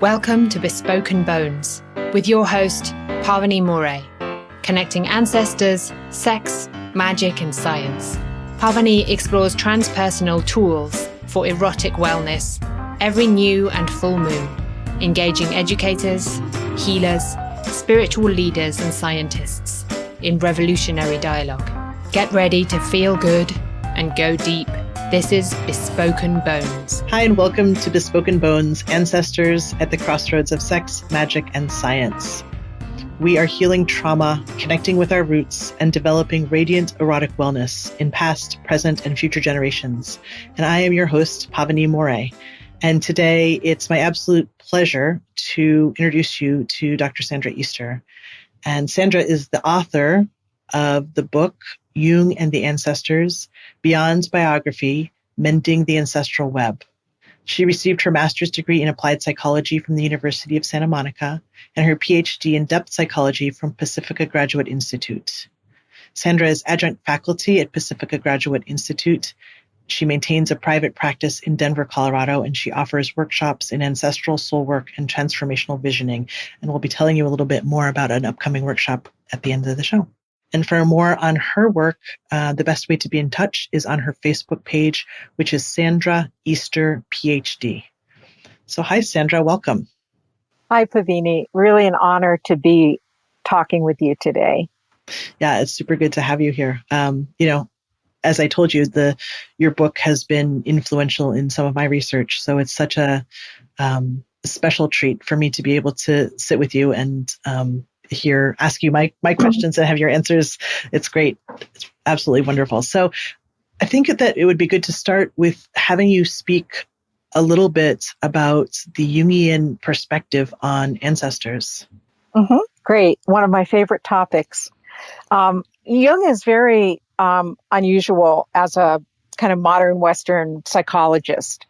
Welcome to Bespoken Bones with your host, Pavini Moray, connecting ancestors, sex, magic and science. Pavini explores transpersonal tools for erotic wellness every new and full moon, engaging educators, healers, spiritual leaders and scientists in revolutionary dialogue. Get ready to feel good and go deep. This is Bespoken Bones. Hi, and welcome to Bespoken Bones, Ancestors at the Crossroads of Sex, Magic, and Science. We are healing trauma, connecting with our roots, and developing radiant erotic wellness in past, present, and future generations. And I am your host, Pavini Moray. And today, it's my absolute pleasure to introduce you to Dr. Sandra Easter. And Sandra is the author of the book, Jung and the Ancestors Beyond Biography, Mending the Ancestral Web. She received her master's degree in applied psychology from the University of Santa Monica and her PhD in depth psychology from Pacifica Graduate Institute. Sandra is adjunct faculty at Pacifica Graduate Institute. She maintains a private practice in Denver, Colorado, and she offers workshops in ancestral soul work and transformational visioning. And we'll be telling you a little bit more about an upcoming workshop at the end of the show. And for more on her work, the best way to be in touch is on her Facebook page, which is Sandra Easter, PhD. So hi, Sandra. Welcome. Hi, Pavini. Really an honor to be talking with you today. Yeah, it's super good to have you here. As I told you, your book has been influential in some of my research. So it's such a special treat for me to be able to sit with you and ask you my questions and have your answers. It's great. It's absolutely wonderful. So I think that it would be good to start with having you speak a little bit about the Jungian perspective on ancestors. Mm-hmm. Great. One of my favorite topics. Jung is very unusual as a kind of modern Western psychologist.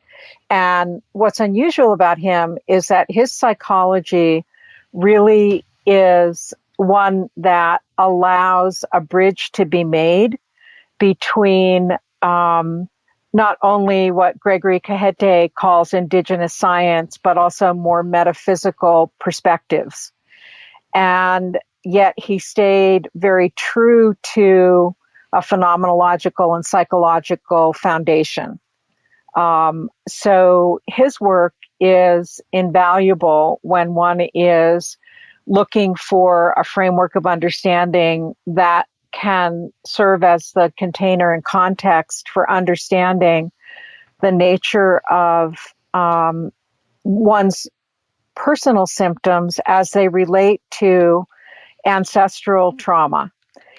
And what's unusual about him is that his psychology really is one that allows a bridge to be made between not only what Gregory Cajete calls indigenous science, but also more metaphysical perspectives. And yet he stayed very true to a phenomenological and psychological foundation. So his work is invaluable when one is looking for a framework of understanding that can serve as the container and context for understanding the nature of one's personal symptoms as they relate to ancestral trauma.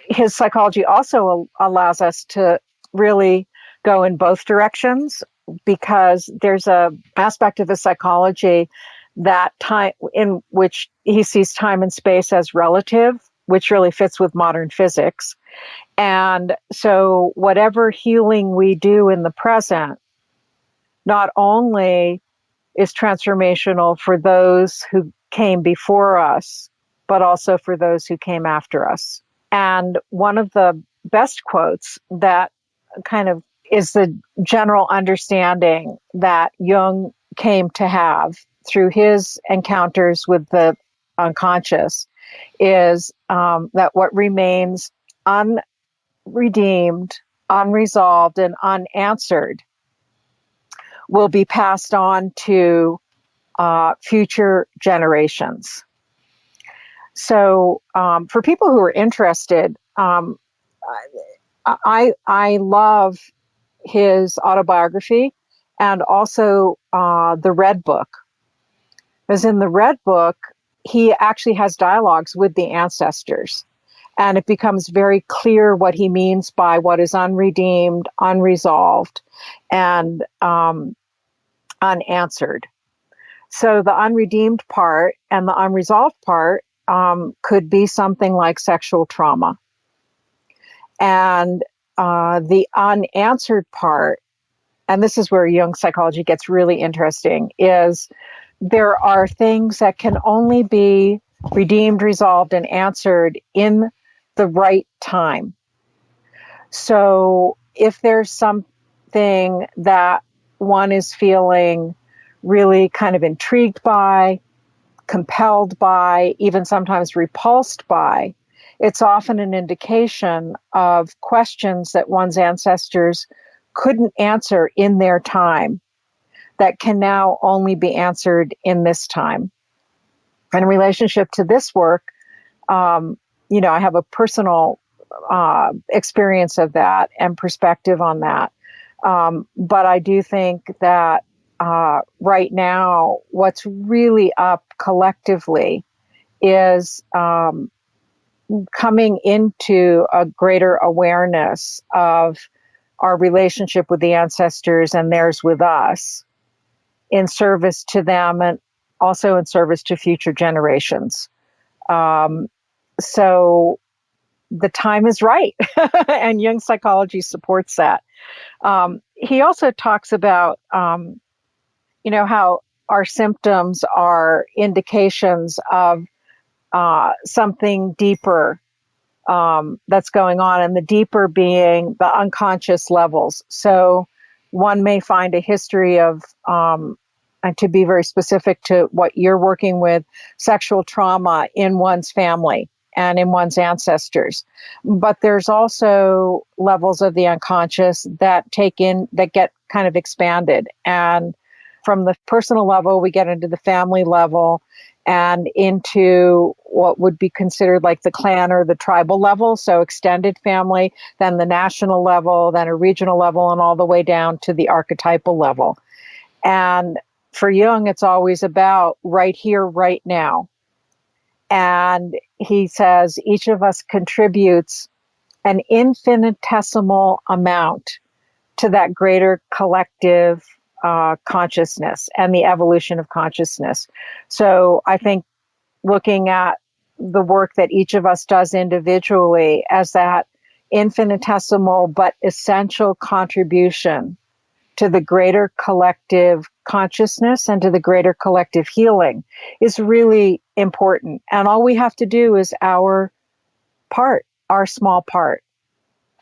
His psychology also allows us to really go in both directions because there's an aspect of his psychology that time in which he sees time and space as relative, which really fits with modern physics. And so whatever healing we do in the present not only is transformational for those who came before us, but also for those who came after us. And one of the best quotes that kind of is the general understanding that Jung came to have through his encounters with the unconscious is that what remains unredeemed, unresolved, and unanswered will be passed on to future generations. So for people who are interested, I love his autobiography and also the Red Book. Because in the Red Book, he actually has dialogues with the ancestors. And it becomes very clear what he means by what is unredeemed, unresolved, and unanswered. So the unredeemed part and the unresolved part could be something like sexual trauma. And the unanswered part, and this is where Jung psychology gets really interesting, is there are things that can only be redeemed, resolved, and answered in the right time. So if there's something that one is feeling really kind of intrigued by, compelled by, even sometimes repulsed by, it's often an indication of questions that one's ancestors couldn't answer in their time that can now only be answered in this time. And in relationship to this work, I have a personal experience of that and perspective on that. But I do think that right now, what's really up collectively is coming into a greater awareness of our relationship with the ancestors and theirs with us, in service to them and also in service to future generations. So the time is right, and Jung psychology supports that. He also talks about, how our symptoms are indications of something deeper that's going on, and the deeper being the unconscious levels. So one may find a history of, and to be very specific to what you're working with, sexual trauma in one's family and in one's ancestors. But there's also levels of the unconscious that get kind of expanded. And from the personal level, we get into the family level and into what would be considered like the clan or the tribal level, so extended family, then the national level, then a regional level, and all the way down to the archetypal level. And for Jung, it's always about right here, right now. And he says each of us contributes an infinitesimal amount to that greater collective consciousness and the evolution of consciousness. So I think looking at the work that each of us does individually as that infinitesimal but essential contribution to the greater collective consciousness and to the greater collective healing is really important. And all we have to do is our part, our small part.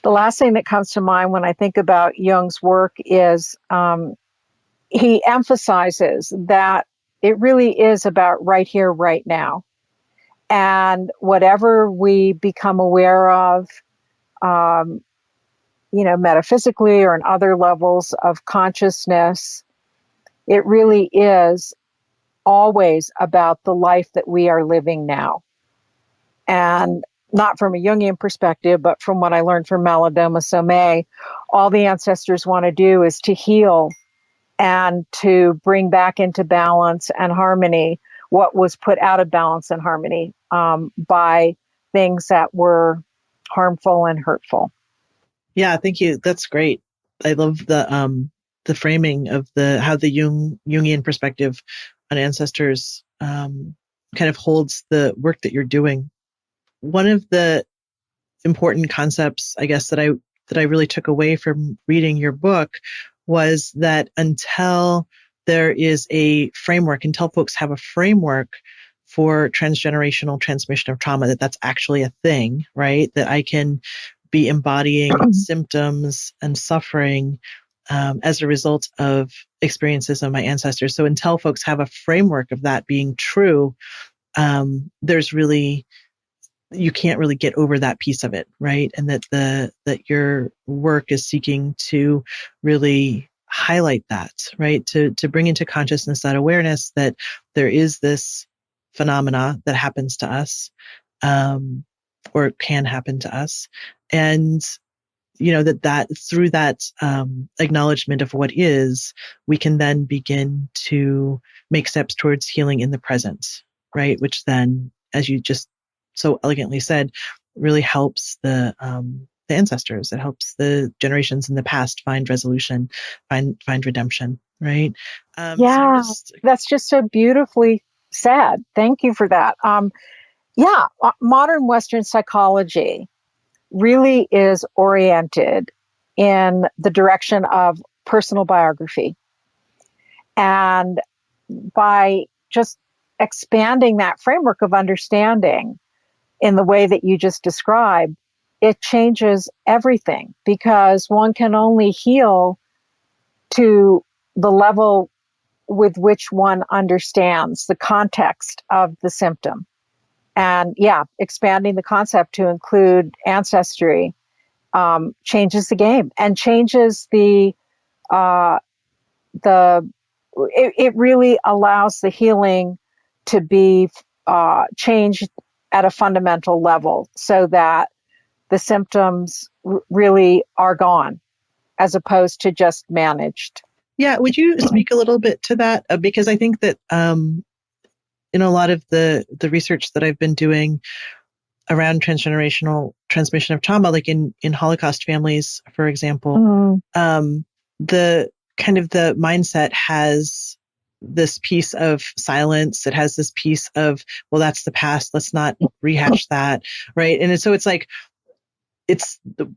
The last thing that comes to mind when I think about Jung's work is he emphasizes that it really is about right here, right now. And whatever we become aware of, metaphysically or in other levels of consciousness, it really is always about the life that we are living now. And not from a Jungian perspective, but from what I learned from Malidoma Somé, all the ancestors want to do is to heal and to bring back into balance and harmony what was put out of balance and harmony by things that were harmful and hurtful. Yeah, thank you. That's great. I love the framing of how the Jungian perspective on ancestors kind of holds the work that you're doing. One of the important concepts, I guess, that I really took away from reading your book was that until there is a framework, until folks have a framework for transgenerational transmission of trauma, that's actually a thing, right? That I can be embodying symptoms and suffering as a result of experiences of my ancestors. So until folks have a framework of that being true, you can't really get over that piece of it, right? And that your work is seeking to really highlight that, right? To bring into consciousness that awareness that there is this phenomena that happens to us, or can happen to us. And, that through that acknowledgement of what is, we can then begin to make steps towards healing in the present, right? Which then, as you just so elegantly said, really helps the ancestors. It helps the generations in the past find resolution, find redemption, right? That's just so beautifully said. Thank you for that. Modern Western psychology really is oriented in the direction of personal biography. And by just expanding that framework of understanding in the way that you just described, it changes everything, because one can only heal to the level with which one understands the context of the symptom. And yeah, expanding the concept to include ancestry changes the game and changes it really allows the healing to be changed at a fundamental level so that the symptoms really are gone as opposed to just managed. Yeah, would you speak a little bit to that? Because I think that in a lot of the research that I've been doing around transgenerational transmission of trauma, like in Holocaust families, for example, the kind of the mindset has this piece of silence. It has this piece of, well, that's the past. Let's not rehash that. Right. And so it's like,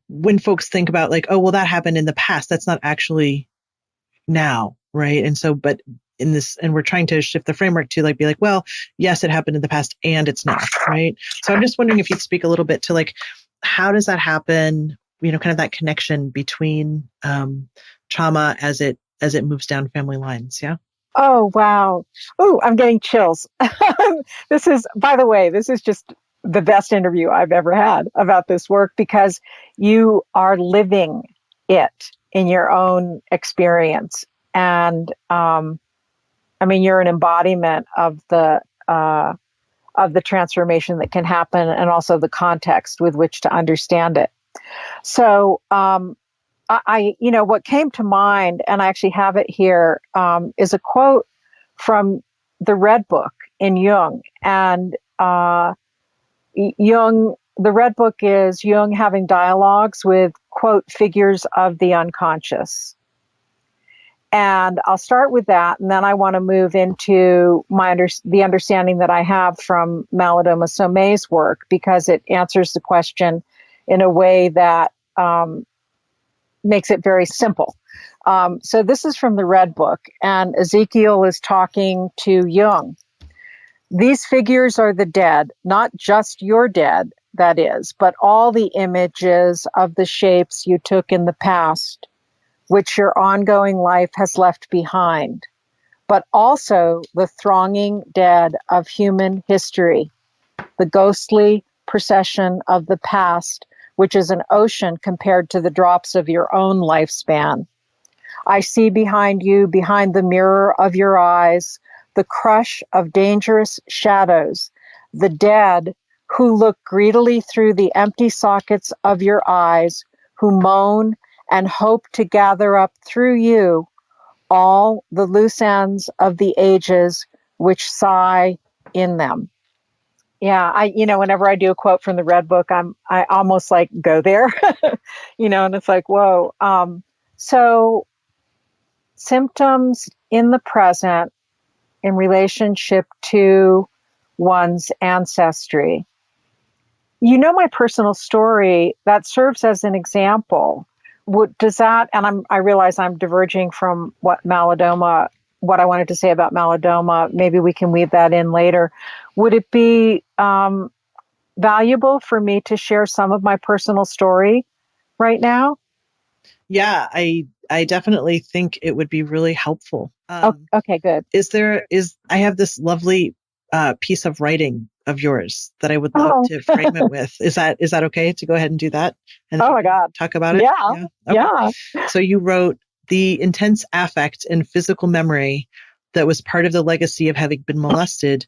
when folks think about like, oh, well, that happened in the past, that's not actually now. Right. And so, but in this, and we're trying to shift the framework to like, be like, well, yes, it happened in the past and it's now. Right. So I'm just wondering if you'd speak a little bit to like, how does that happen? You know, kind of that connection between trauma as it moves down family lines. Yeah. Oh, wow. Oh, I'm getting chills. By the way, this is just the best interview I've ever had about this work because you are living it in your own experience. And, I mean, you're an embodiment of the transformation that can happen and also the context with which to understand it. So, what came to mind, and I actually have it here, is a quote from the Red Book in Jung. And Jung, the Red Book is Jung having dialogues with, quote, figures of the unconscious. And I'll start with that, and then I want to move into the understanding that I have from Malidoma Somé's work, because it answers the question in a way that makes it very simple. So this is from the Red Book, and Ezekiel is talking to Jung. These figures are the dead, not just your dead, that is, but all the images of the shapes you took in the past, which your ongoing life has left behind, but also the thronging dead of human history, the ghostly procession of the past, which is an ocean compared to the drops of your own lifespan. I see behind you, behind the mirror of your eyes, the crush of dangerous shadows, the dead who look greedily through the empty sockets of your eyes, who moan and hope to gather up through you all the loose ends of the ages which sigh in them. Yeah, whenever I do a quote from the Red Book, I almost like go there, and it's like, whoa. So symptoms in the present in relationship to one's ancestry. My personal story that serves as an example. Does that, and I realize I'm diverging from what I wanted to say about Malidoma. Maybe we can weave that in later. Would it be valuable for me to share some of my personal story right now? Yeah, I definitely think it would be really helpful. Okay, good. I have this lovely piece of writing of yours that I would love to frame it with. Is that okay to go ahead and do that? And oh my God. Talk about it? Yeah. Okay. Yeah. So you wrote, the intense affect and physical memory that was part of the legacy of having been molested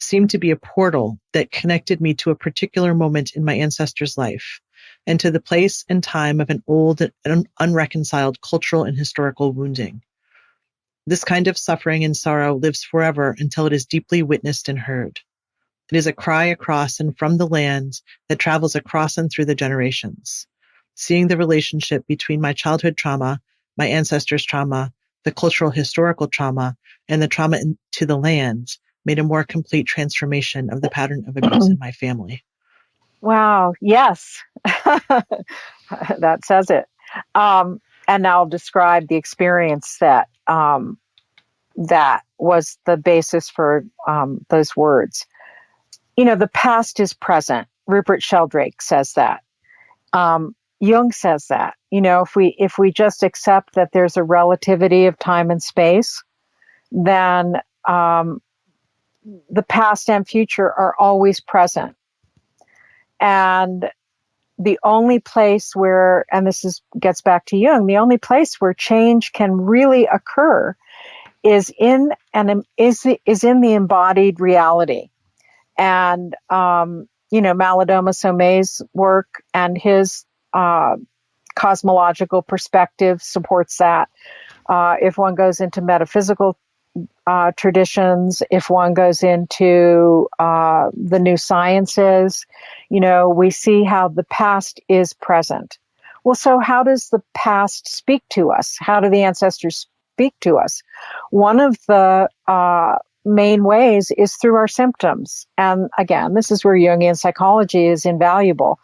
seemed to be a portal that connected me to a particular moment in my ancestor's life and to the place and time of an old and unreconciled cultural and historical wounding. This kind of suffering and sorrow lives forever until it is deeply witnessed and heard. It is a cry across and from the land that travels across and through the generations. Seeing the relationship between my childhood trauma, my ancestors' trauma, the cultural historical trauma, and the trauma to the land made a more complete transformation of the pattern of abuse in my family. Wow. Yes. That says it. And now I'll describe the experience that was the basis for those words. The past is present. Rupert Sheldrake says that. Jung says that. If we just accept that there's a relativity of time and space, then the past and future are always present. And the only place where, and gets back to Jung, the only place where change can really occur is in the embodied reality. And Malidoma Somé's work and his cosmological perspective supports that. If one goes into metaphysical traditions, if one goes into the new sciences, we see how the past is present. Well, so how does the past speak to us? How do the ancestors speak to us? One of the main ways is through our symptoms. And again, this is where Jungian psychology is invaluable.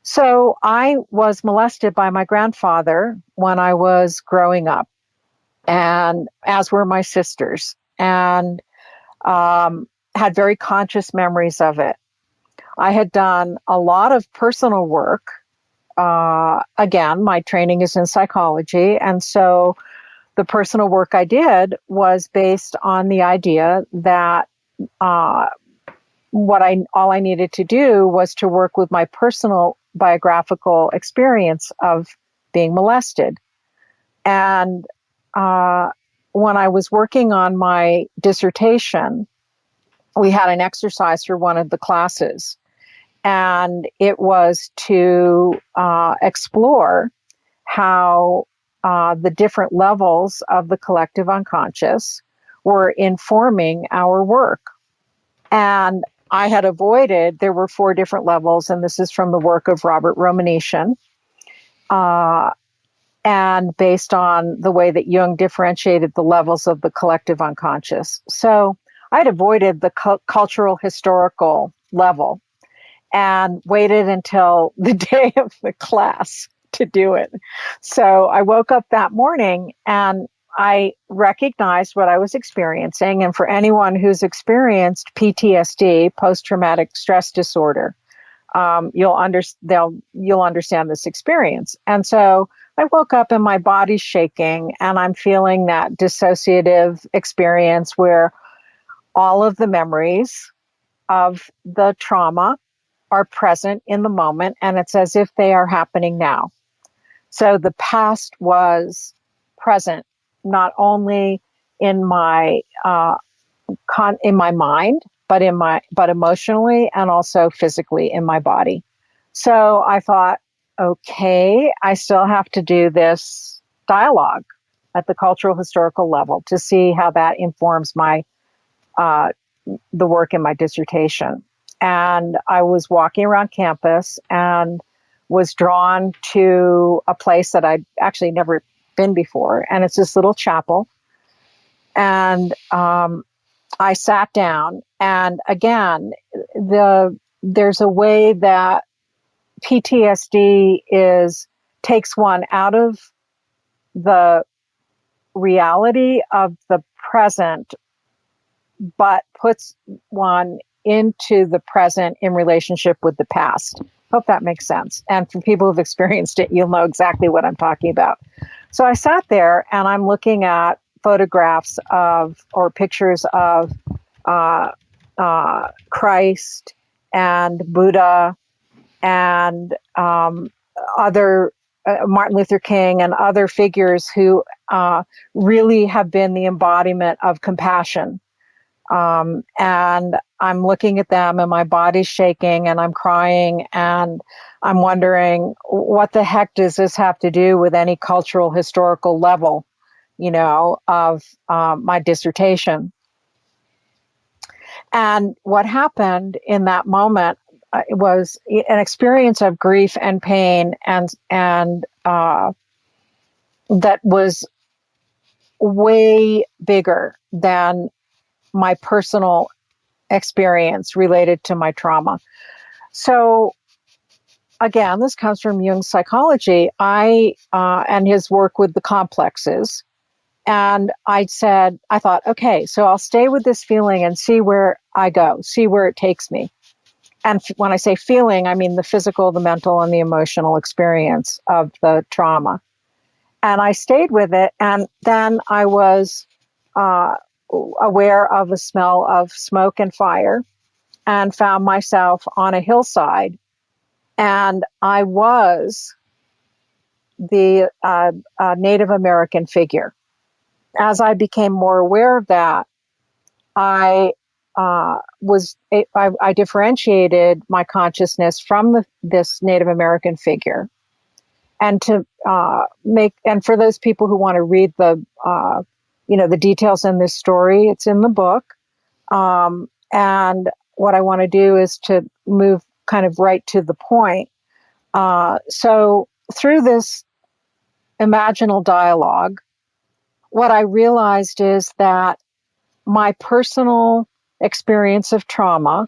So I was molested by my grandfather when I was growing up, and as were my sisters, and had very conscious memories of it. I had done a lot of personal work. Again, my training is in psychology, and so the personal work I did was based on the idea that all I needed to do was to work with my personal biographical experience of being molested. And when I was working on my dissertation, we had an exercise for one of the classes, and it was to explore how the different levels of the collective unconscious were informing our work. And I had avoided, there were 4 different levels, and this is from the work of Robert Romanician, and based on the way that Jung differentiated the levels of the collective unconscious. So I'd avoided the cultural historical level and waited until the day of the class to do it. So I woke up that morning and I recognized what I was experiencing. And for anyone who's experienced PTSD, post-traumatic stress disorder, you'll understand this experience. And so I woke up and my body's shaking, and I'm feeling that dissociative experience where all of the memories of the trauma are present in the moment, and it's as if they are happening now. So the past was present not only in my mind, but emotionally and also physically in my body. So I thought, okay, I still have to do this dialogue at the cultural historical level to see how that informs my the work in my dissertation. And I was walking around campus and was drawn to a place that I'd actually never been before. And it's this little chapel. And I sat down, and again, there's a way that PTSD takes one out of the reality of the present, but puts one into the present in relationship with the past. Hope that makes sense. And for people who've experienced it, you'll know exactly what I'm talking about. So I sat there and I'm looking at photographs or pictures of Christ and Buddha and other Martin Luther King and other figures who really have been the embodiment of compassion. And I'm looking at them and my body's shaking and I'm crying and I'm wondering, what the heck does this have to do with any cultural historical level, of my dissertation? And what happened in that moment was an experience of grief and pain, and that was way bigger than my personal experience related to my trauma. So again, this comes from Jung's psychology, and his work with the complexes. And I thought, okay, so I'll stay with this feeling and see where I go, see where it takes me. And when I say feeling, I mean the physical, the mental, and the emotional experience of the trauma. And I stayed with it. And then I was aware of a smell of smoke and fire and found myself on a hillside. And I was the Native American figure. As I became more aware of that, I differentiated my consciousness from this Native American figure, and to and for those people who want to read the details in this story, it's in the book. And what I want to do is to move kind of right to the point. So through this imaginal dialogue, what I realized is that my personal experience of trauma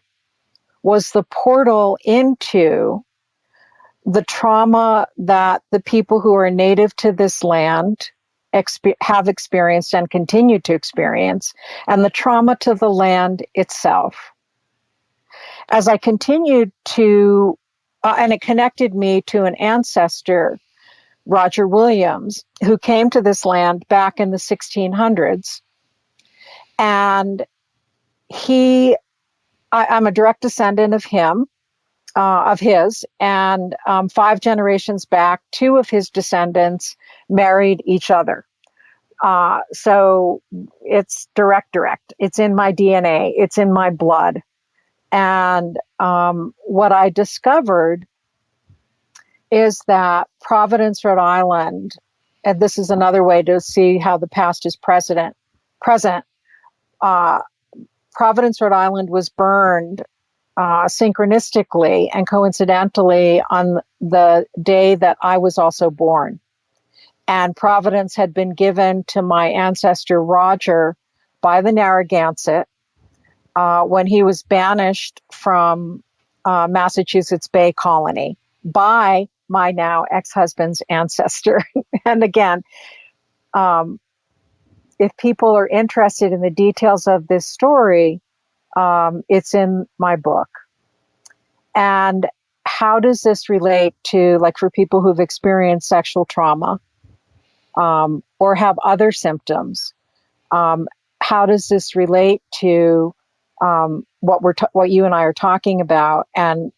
was the portal into the trauma that the people who are native to this land have experienced and continue to experience, and the trauma to the land itself. As I continued to, and it connected me to an ancestor, Roger Williams, who came to this land back in the 1600s. And I'm a direct descendant of his, and 5 generations back, 2 of his descendants married each other. So it's direct. It's in my DNA. It's in my blood. And what I discovered is that Providence, Rhode Island, and this is another way to see how the past is present. Providence, Rhode Island was burned synchronistically and coincidentally on the day that I was also born. And Providence had been given to my ancestor Roger by the Narragansett when he was banished from Massachusetts Bay Colony by my now ex-husband's ancestor. And again, if people are interested in the details of this story, it's in my book. And how does this relate to, like, for people who've experienced sexual trauma or have other symptoms? How does this relate to what you and I are talking about, and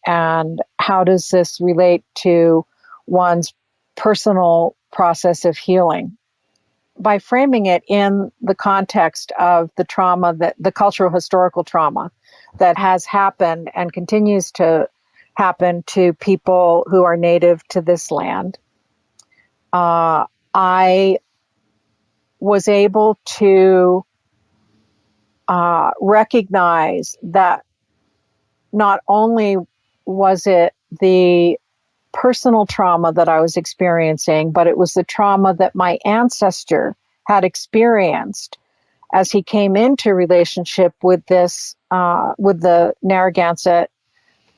how does this relate to one's personal process of healing? By framing it in the context of the trauma, that the cultural historical trauma that has happened and continues to happen to people who are native to this land, I was able to recognize that not only was it the personal trauma that I was experiencing, but it was the trauma that my ancestor had experienced as he came into relationship with this, with the Narragansett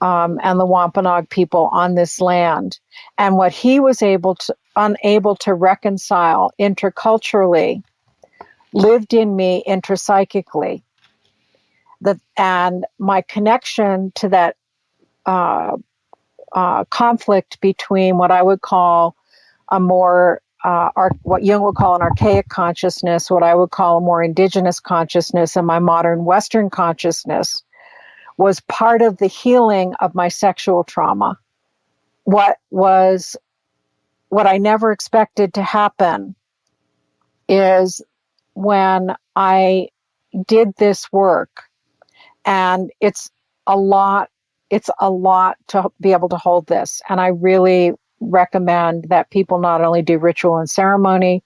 and the Wampanoag people on this land, and what he was unable to reconcile interculturally lived in me intrapsychically. And my connection to that conflict between what I would call a more, what Jung would call an archaic consciousness, what I would call a more indigenous consciousness, and my modern Western consciousness, was part of the healing of my sexual trauma. What I never expected to happen is when I did this work, and it's a lot to be able to hold this. And I really recommend that people not only do ritual and ceremony,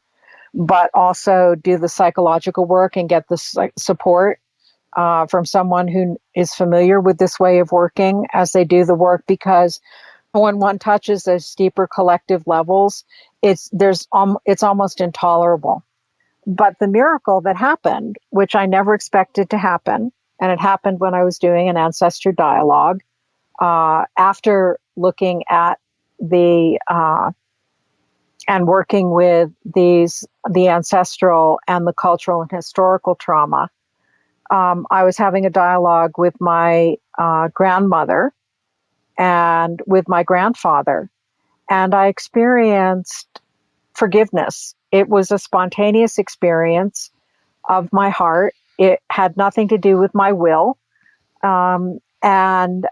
but also do the psychological work and get the support from someone who is familiar with this way of working as they do the work, because when one touches those deeper collective levels, it's almost intolerable. But the miracle that happened, which I never expected to happen, and it happened when I was doing an ancestor dialogue, after looking at and working with the ancestral and the cultural and historical trauma. I was having a dialogue with my grandmother and with my grandfather, and I experienced forgiveness. It was a spontaneous experience of my heart, it had nothing to do with my will. And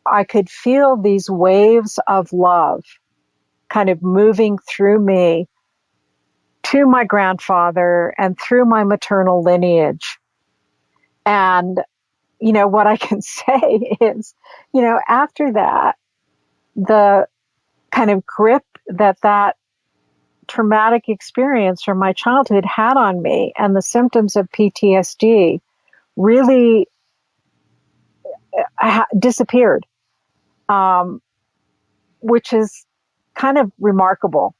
I could feel these waves of love kind of moving through me to my grandfather and through my maternal lineage. And, what I can say is, after that, the kind of grip that traumatic experience from my childhood had on me and the symptoms of PTSD really disappeared, which is kind of remarkable,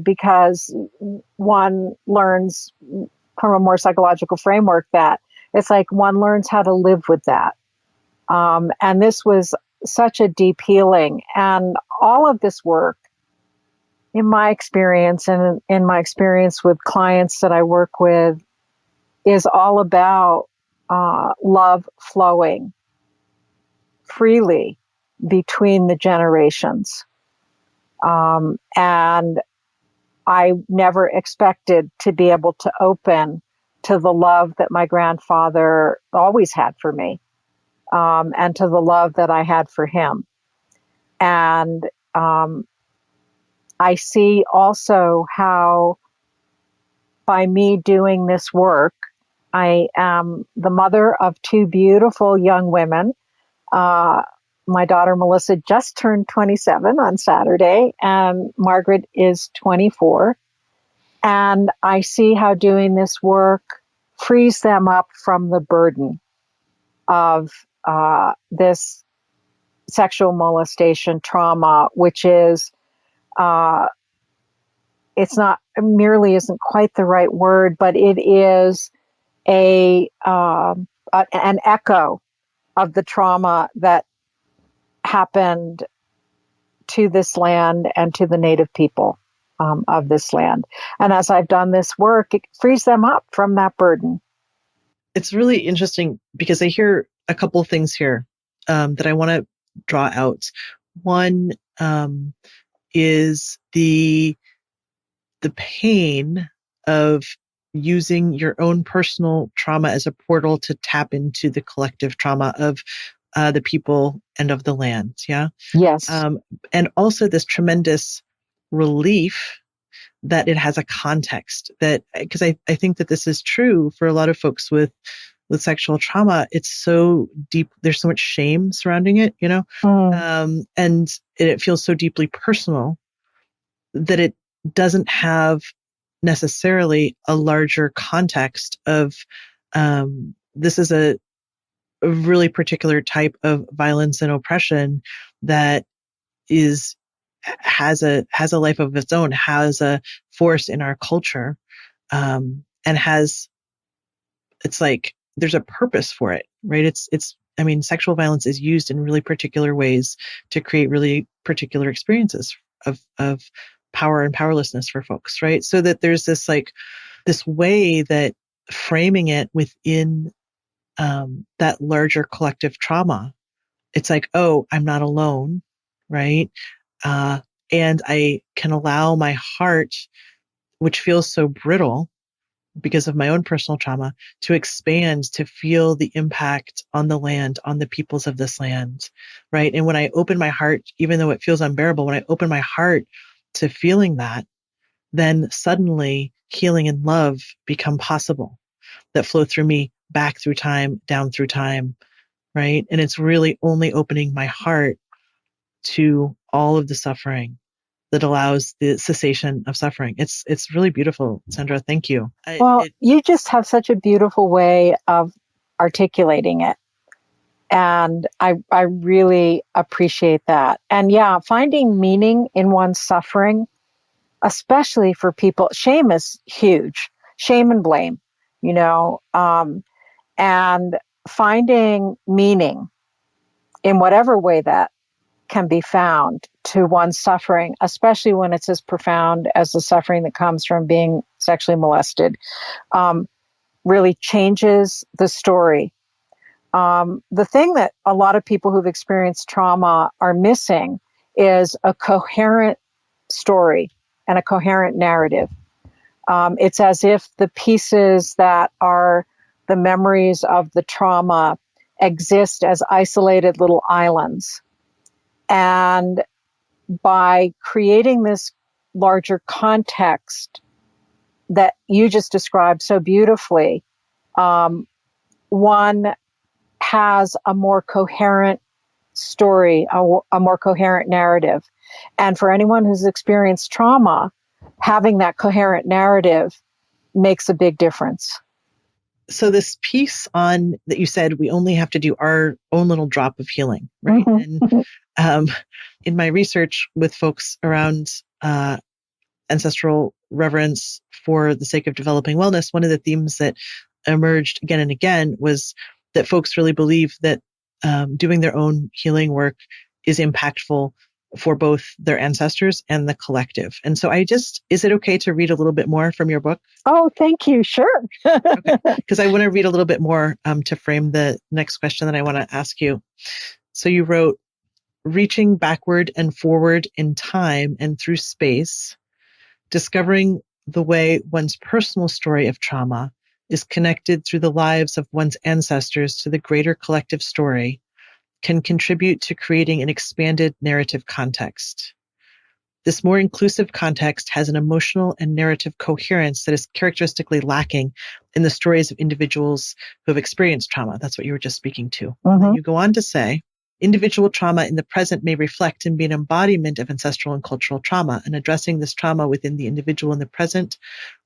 because one learns from a more psychological framework that it's like one learns how to live with that. And this was such a deep healing. And all of this work, in my experience and in my experience with clients that I work with, is all about love flowing freely between the generations. And I never expected to be able to open to the love that my grandfather always had for me, and to the love that I had for him. And I see also how, by me doing this work, I am the mother of two beautiful young women. My daughter Melissa just turned 27 on Saturday, and Margaret is 24. And I see how doing this work frees them up from the burden of this sexual molestation trauma, which is, it's not merely isn't quite the right word, but it is an echo of the trauma that happened to this land and to the native people of this land. And as I've done this work, it frees them up from that burden. It's really interesting because I hear a couple of things here that I want to draw out. One is the pain of using your own personal trauma as a portal to tap into the collective trauma of the people and of the land. Yeah. Yes. And also this tremendous relief that it has a context, that because I think that this is true for a lot of folks with sexual trauma. It's so deep. There's so much shame surrounding it, and it feels so deeply personal that it doesn't have necessarily a larger context of this is a really particular type of violence and oppression that has a life of its own, has a force in our culture, and it's like there's a purpose for it, right? I mean, sexual violence is used in really particular ways to create really particular experiences of power and powerlessness for folks, right? So that there's this way that framing it within that larger collective trauma, it's like, oh, I'm not alone, right? And I can allow my heart, which feels so brittle because of my own personal trauma, to expand, to feel the impact on the land, on the peoples of this land, right? And when I open my heart, even though it feels unbearable, when I open my heart to feeling that, then suddenly healing and love become possible that flow through me, back through time, down through time, right? And it's really only opening my heart to all of the suffering that allows the cessation of suffering. It's really beautiful, Sandra. Thank you. You just have such a beautiful way of articulating it. And I really appreciate that. And yeah, finding meaning in one's suffering, especially for people, shame is huge. Shame and blame, and finding meaning in whatever way that can be found to one's suffering, especially when it's as profound as the suffering that comes from being sexually molested, really changes the story. The thing that a lot of people who've experienced trauma are missing is a coherent story and a coherent narrative. It's as if the pieces that are the memories of the trauma exist as isolated little islands. And by creating this larger context that you just described so beautifully, one has a more coherent story, a more coherent narrative. And for anyone who's experienced trauma, having that coherent narrative makes a big difference. So this piece on that you said, we only have to do our own little drop of healing, right? Mm-hmm. And in my research with folks around ancestral reverence for the sake of developing wellness, one of the themes that emerged again and again was that folks really believe that doing their own healing work is impactful for both their ancestors and the collective. And so is it okay to read a little bit more from your book? Oh, thank you. Sure. Okay. Because I want to read a little bit more to frame the next question that I want to ask you. So you wrote, reaching backward and forward in time and through space, discovering the way one's personal story of trauma is connected through the lives of one's ancestors to the greater collective story can contribute to creating an expanded narrative context. This more inclusive context has an emotional and narrative coherence that is characteristically lacking in the stories of individuals who have experienced trauma. That's what you were just speaking to. Mm-hmm. And then you go on to say, individual trauma in the present may reflect and be an embodiment of ancestral and cultural trauma, and addressing this trauma within the individual in the present,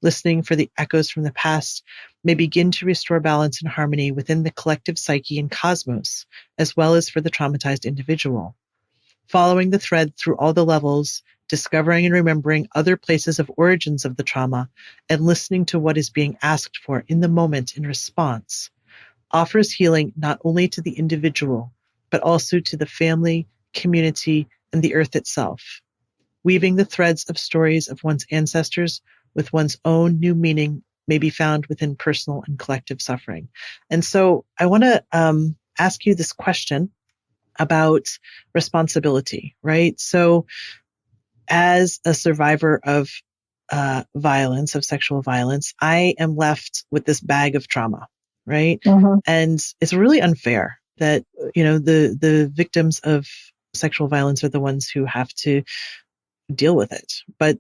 listening for the echoes from the past, may begin to restore balance and harmony within the collective psyche and cosmos, as well as for the traumatized individual. Following the thread through all the levels, discovering and remembering other places of origins of the trauma, and listening to what is being asked for in the moment in response, offers healing not only to the individual, but also to the family, community, and the earth itself. Weaving the threads of stories of one's ancestors with one's own new meaning may be found within personal and collective suffering. And so I want to ask you this question about responsibility, right? So as a survivor of violence, of sexual violence, I am left with this bag of trauma, right? Mm-hmm. And it's really unfair that, the victims of sexual violence are the ones who have to deal with it. But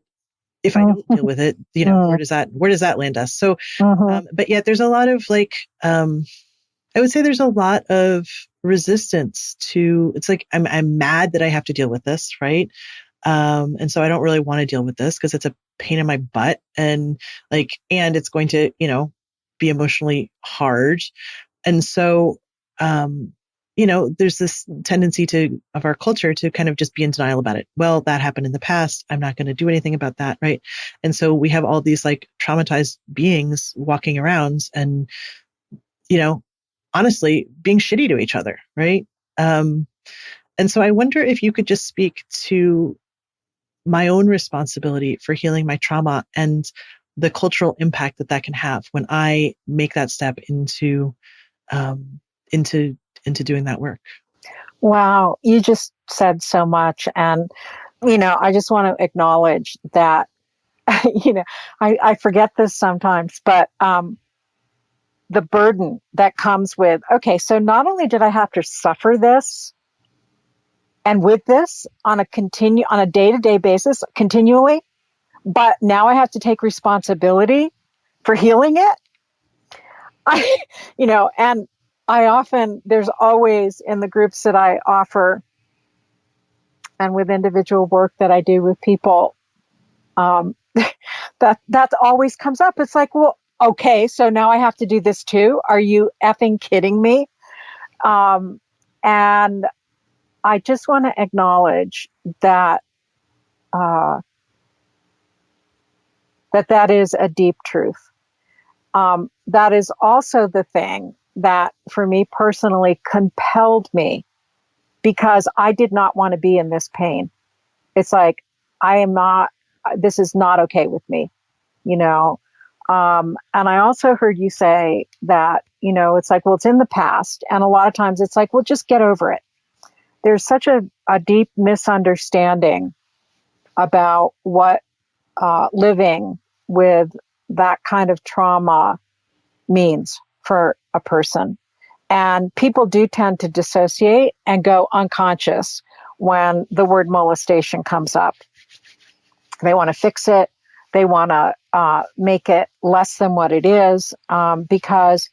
if I don't deal with it, where does that land us? So, but yet there's a lot of I would say there's a lot of resistance to, it's like, I'm mad that I have to deal with this, right? And so I don't really want to deal with this because it's a pain in my butt and it's going to, be emotionally hard. And so, there's this tendency of our culture to kind of just be in denial about it. Well, that happened in the past. I'm not going to do anything about that. Right. And so we have all these traumatized beings walking around and, honestly being shitty to each other. Right. And so I wonder if you could just speak to my own responsibility for healing my trauma and the cultural impact that can have when I make that step into doing that work. Wow. You just said so much. And, I just want to acknowledge that, I forget this sometimes, but the burden that comes with, okay, so not only did I have to suffer this and with this on a day-to-day basis continually, but now I have to take responsibility for healing it. And there's always in the groups that I offer and with individual work that I do with people, that always comes up. It's like, well, okay, so now I have to do this too. Are you effing kidding me? And I just want to acknowledge that, that is a deep truth. That is also the thing that for me personally compelled me because I did not want to be in this pain. It's like, this is not okay with me, and I also heard you say that, it's like, well, it's in the past. And a lot of times it's like, well, just get over it. There's such a deep misunderstanding about what living with that kind of trauma means for a person. And people do tend to dissociate and go unconscious when the word molestation comes up. They want to fix it. They want to make it less than what it is, because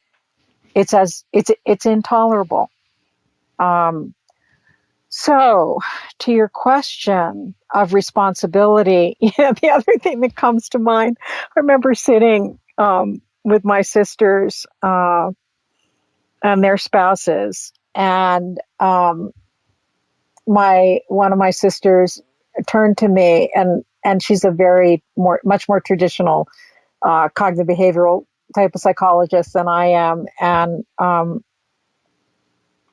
it's intolerable. So, to your question of responsibility, the other thing that comes to mind, I remember sitting with my sisters and their spouses, and one of my sisters turned to me, and she's a much more traditional cognitive behavioral type of psychologist than I am, and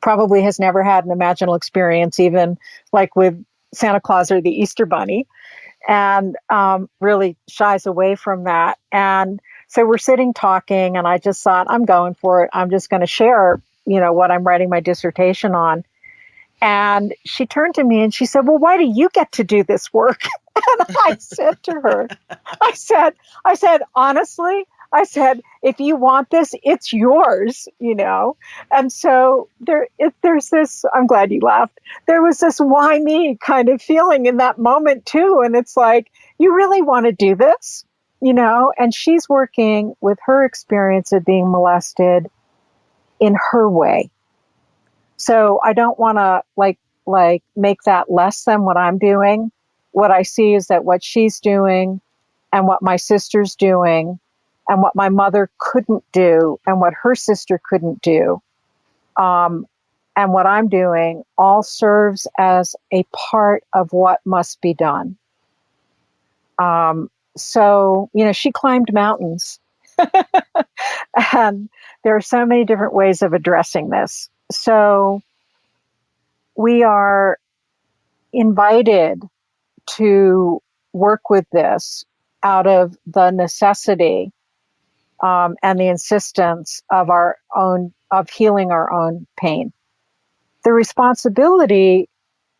probably has never had an imaginal experience, even like with Santa Claus or the Easter Bunny, and really shies away from that. And so we're sitting talking, and I just thought, I'm going for it. I'm just going to share, what I'm writing my dissertation on. And she turned to me and she said, well, why do you get to do this work? And I said to her, I said, honestly, if you want this, it's yours, And so there's this, I'm glad you laughed. There was this why me kind of feeling in that moment too. And it's like, you really want to do this, and she's working with her experience of being molested in her way. So I don't want to like make that less than what I'm doing. What I see is that what she's doing and what my sister's doing and what my mother couldn't do and what her sister couldn't do, and what I'm doing all serves as a part of what must be done. So, she climbed mountains. And there are so many different ways of addressing this. So we are invited to work with this out of the necessity and the insistence of healing our own pain. The responsibility,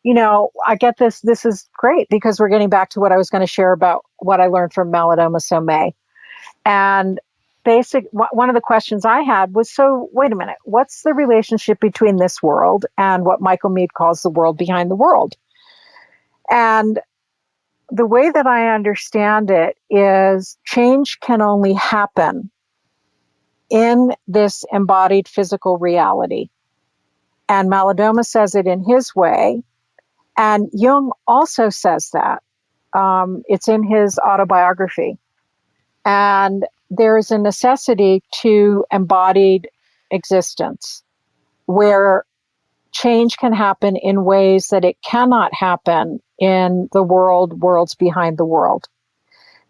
I get this. This is great because we're getting back to what I was going to share about what I learned from Malidoma Somé. And one of the questions I had was, so wait a minute, what's the relationship between this world and what Michael Meade calls the world behind the world? And the way that I understand it is change can only happen in this embodied physical reality. And Malidoma says it in his way. And Jung also says that. It's in his autobiography. And there is a necessity to embodied existence where change can happen in ways that it cannot happen in the worlds behind the world.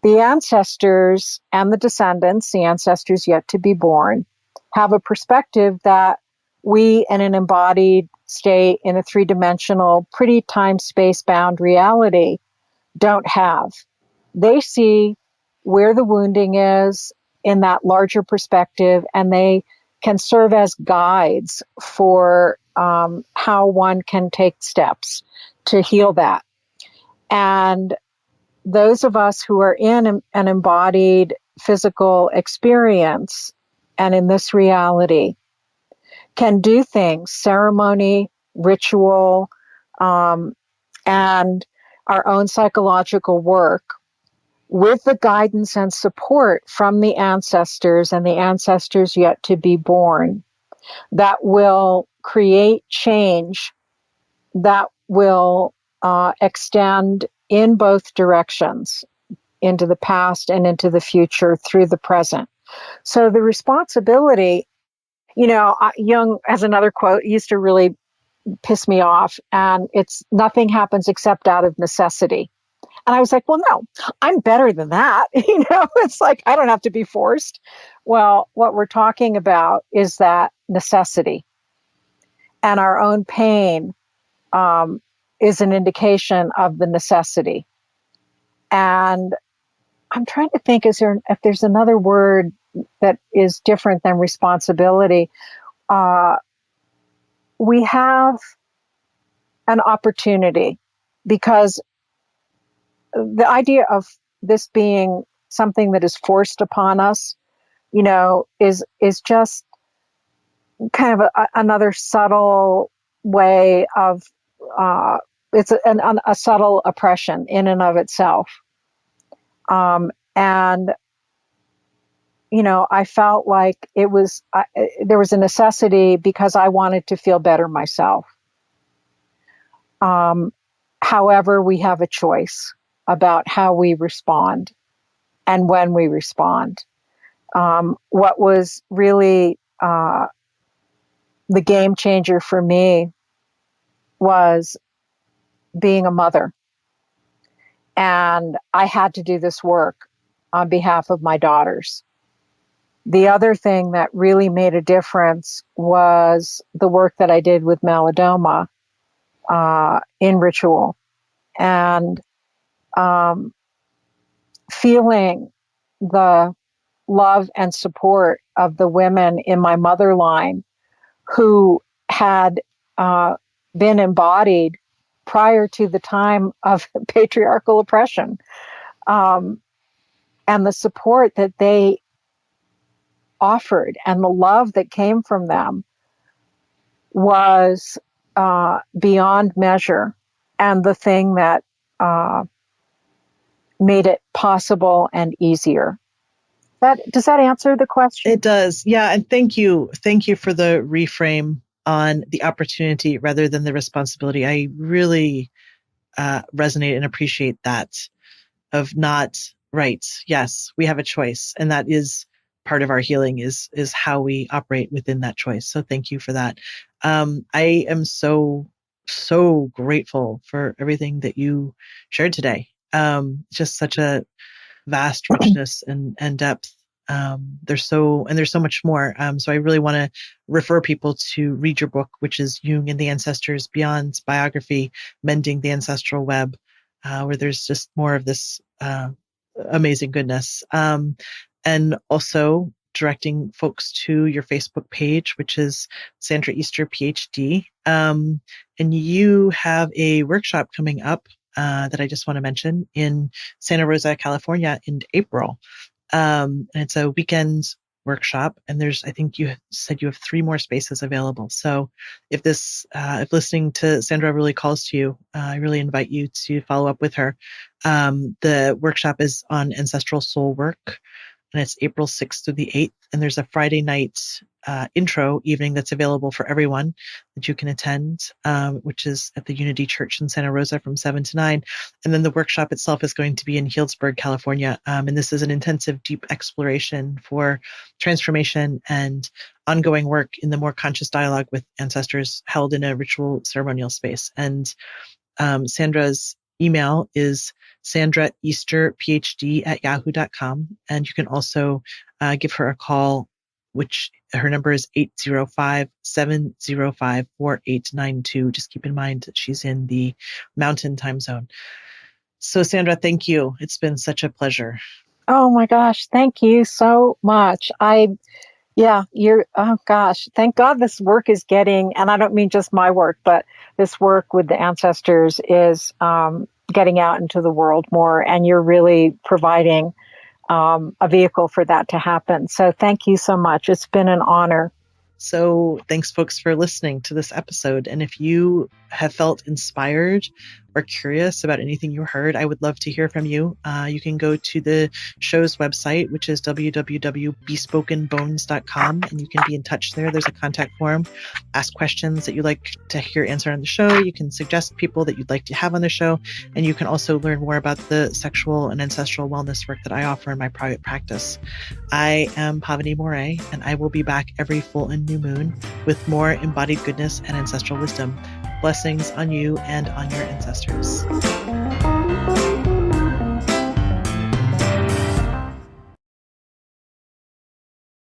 The ancestors and the descendants, the ancestors yet to be born, have a perspective that we in an embodied state in a three-dimensional, pretty time-space bound reality don't have. They see where the wounding is in that larger perspective, and they can serve as guides for how one can take steps to heal that. And those of us who are in an embodied physical experience and in this reality can do things, ceremony, ritual, and our own psychological work with the guidance and support from the ancestors and the ancestors yet to be born that will create change that will extend in both directions, into the past and into the future through the present. So the responsibility, Jung has another quote, used to really piss me off, and it's nothing happens except out of necessity. And I was like, well, no, I'm better than that. It's like, I don't have to be forced. Well, what we're talking about is that necessity, and our own pain is an indication of the necessity. And I'm trying to think, if there's another word that is different than responsibility. We have an opportunity, because the idea of this being something that is forced upon us, is just kind of another subtle way of, it's a subtle oppression in and of itself. And, I felt like there was a necessity because I wanted to feel better myself. However, we have a choice about how we respond and when we respond. What was really the game changer for me was being a mother. And I had to do this work on behalf of my daughters. The other thing that really made a difference was the work that I did with Malidoma in ritual, and feeling the love and support of the women in my mother line who had been embodied prior to the time of patriarchal oppression, and the support that they offered and the love that came from them was beyond measure, and the thing that made it possible and easier. Does that answer the question? It does. Yeah. And thank you. Thank you for the reframe on the opportunity rather than the responsibility. I really resonate and appreciate that, of not, right. Yes, we have a choice. And that is part of our healing is how we operate within that choice. So thank you for that. I am so grateful for everything that you shared today. Just such a vast richness and depth. There's so much more. So I really want to refer people to read your book, which is Jung and the Ancestors Beyond Biography, Mending the Ancestral Web, where there's just more of this amazing goodness. And also directing folks to your Facebook page, which is Sandra Easter, PhD. And you have a workshop coming up that I just want to mention in Santa Rosa, California in April. And it's a weekend workshop, and I think you said you have 3 more spaces available. So if listening to Sandra really calls to you, I really invite you to follow up with her. The workshop is on ancestral soul work, and it's April 6th through the 8th. And there's a Friday night intro evening that's available for everyone that you can attend, which is at the Unity Church in Santa Rosa from 7 to 9. And then the workshop itself is going to be in Healdsburg, California. And this is an intensive, deep exploration for transformation and ongoing work in the more conscious dialogue with ancestors held in a ritual ceremonial space. And Sandra's email is sandraeasterphd@yahoo.com. And you can also give her a call, which her number is 805-705-4892. Just keep in mind that she's in the Mountain Time Zone. So Sandra, thank you. It's been such a pleasure. Oh my gosh. Thank you so much. oh gosh, thank God this work is getting, and I don't mean just my work, but this work with the ancestors is getting out into the world more, and you're really providing a vehicle for that to happen. So thank you so much. It's been an honor. So thanks, folks, for listening to this episode. And if you have felt inspired or curious about anything you heard, I would love to hear from you. You can go to the show's website, which is www.bespokenbones.com, and you can be in touch there. There's a contact form. Ask questions that you'd like to hear answered on the show. You can suggest people that you'd like to have on the show. And you can also learn more about the sexual and ancestral wellness work that I offer in my private practice. I am Pavini Moray, and I will be back every full and new moon with more embodied goodness and ancestral wisdom. Blessings on you and on your ancestors.